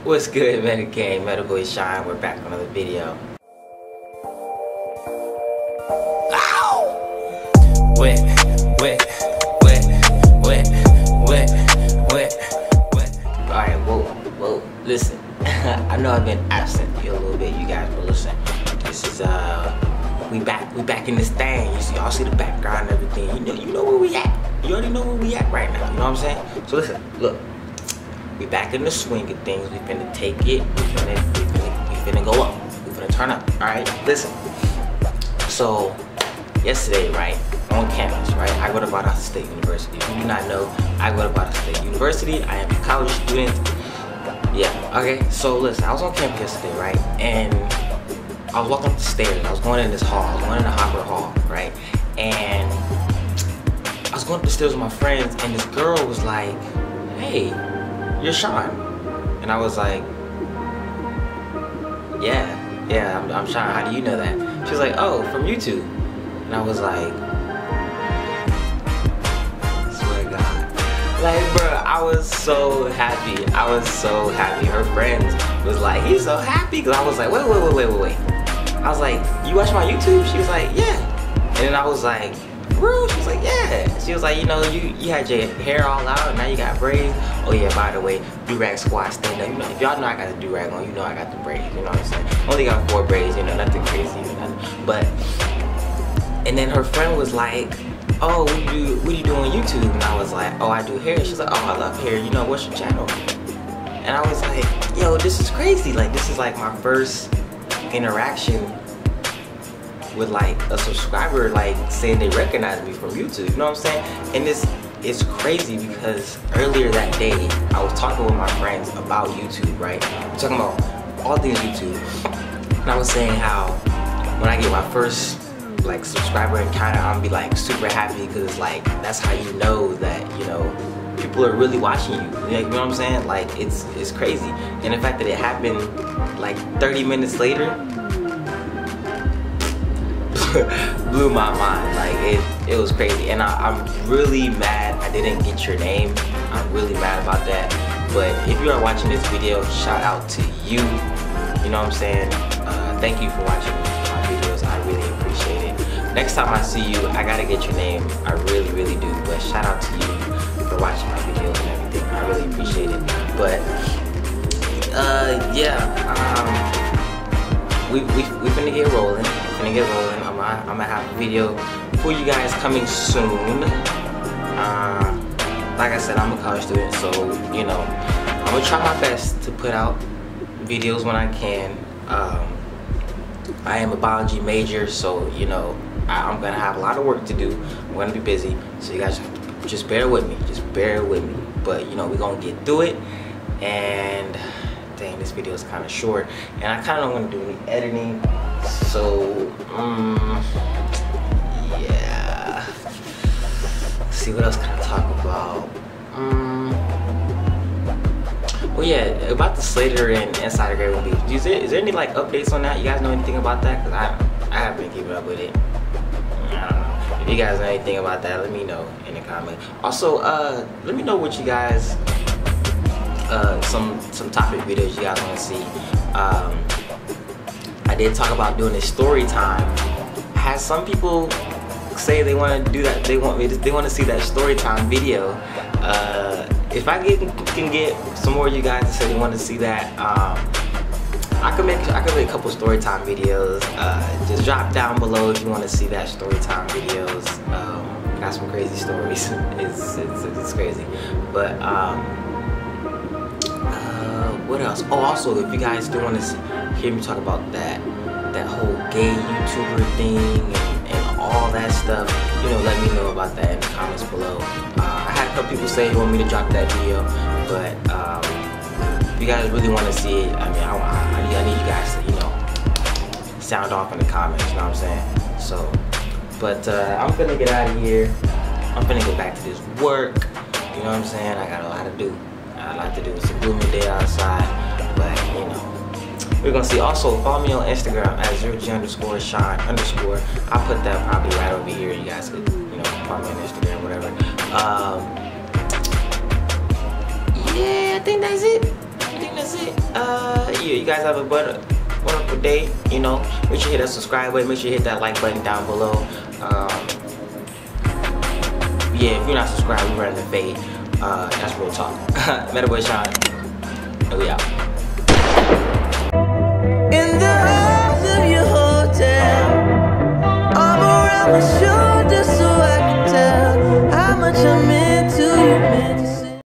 What's good, Medic Gang? Medical is Shine. We're back with another video. Ow! Wet. Alright, whoa. Listen, I know I've been absent here a little bit, you guys, but listen. This is we back in this thing. You see, y'all see the background and everything. You know where we at. You already know where we at right now. You know what I'm saying? So listen, look. We back in the swing of things. We finna take it. We finna go up. We finna turn up. Alright? Listen. So, yesterday, right, on campus, right, I go to Valdosta State University. If you do not know, I go to Valdosta State University. I am a college student. Yeah, okay. So, listen, I was on campus yesterday, right, and I was walking up the stairs. I was going in this hall. I was going in the Hopper Hall, right, and I was going up the stairs with my friends, and this girl was like, "Hey, you're Shaun." And I was like, yeah, I'm Shaun. How do you know that? She was like, "Oh, from YouTube." And I was like, I swear to God. Like, bro, I was so happy. Her friends was like, "He's so happy." Because I was like, wait. I was like, "You watch my YouTube?" She was like, "Yeah." And then I was like, "Bro?" She was like, "Yeah." She was like, "You know, you had your hair all out and now you got braids. Oh yeah, by the way, do-rag squat, stand up. You know, if y'all know I got the do-rag on, you know I got the braids, you know what I'm saying? Only got 4 braids, you know, nothing crazy, you know, but," and then her friend was like, "Oh, what do you do on YouTube?" And I was like, "Oh, I do hair." She's like, "Oh, I love hair, you know, what's your channel?" And I was like, yo, this is crazy. Like, this is like my first interaction with like a subscriber like saying they recognize me from YouTube, you know what I'm saying? And it's crazy because earlier that day I was talking with my friends about YouTube, right? We're talking about all things YouTube, and I was saying how when I get my first like subscriber encounter, I'm gonna be like super happy because like that's how you know that, you know, people are really watching you. You know what I'm saying? Like it's crazy. And the fact that it happened like 30 minutes later blew my mind. Like it was crazy. And I'm really mad I didn't get your name. I'm really mad about that. But if you are watching this video, shout out to you. You know what I'm saying? Thank you for watching my videos. I really appreciate it. Next time I see you, I gotta get your name. I really do. But shout out to you for watching my videos and everything. I really appreciate it. But yeah, we finna get rolling. I'm gonna have a video for you guys coming soon. Like I said, I'm a college student, so you know, I'm gonna try my best to put out videos when I can. I am a biology major, so you know, I'm gonna have a lot of work to do. I'm gonna be busy, so you guys just bear with me. But you know, we're gonna get through it. And dang, this video is kind of short, and I kind of want to do any editing. So yeah. Let's see, what else can I talk about? Well, yeah, about the Slater and Insider Grade beef. Is there any like updates on that? You guys know anything about that? Cause I haven't been keeping up with it. I don't know. If you guys know anything about that, let me know in the comments. Also, let me know what you guys, some topic videos you guys want to see. I did talk about doing a story time. I had some people say they want to do that. They want to see that story time video. If I can get some more of you guys to say they want to see that, I could make a couple story time videos. Just drop down below if you want to see that story time videos. Got some crazy stories. It's crazy. But what else? Oh, also, if you guys do want to hear me talk about that whole gay YouTuber thing and all that stuff, you know, let me know about that in the comments below. I had a couple people say they want me to drop that video, but if you guys really want to see it, I mean, I need you guys to, you know, sound off in the comments, you know what I'm saying? So, but I'm finna get out of here. I'm finna get back to this work, you know what I'm saying? I got a lot to do. It's a gloomy day outside, but you know, we're gonna see. Also, follow me on Instagram at 0G_Shaun_. I'll put that probably right over here. You guys could, you know, follow me on Instagram, whatever. Yeah, I think that's it. You guys have a wonderful day. You know, make sure you hit that subscribe button. Make sure you hit that like button down below. Yeah, if you're not subscribed, you're ready to fade. That's real talk. Meta boy Shaun, and we out. In the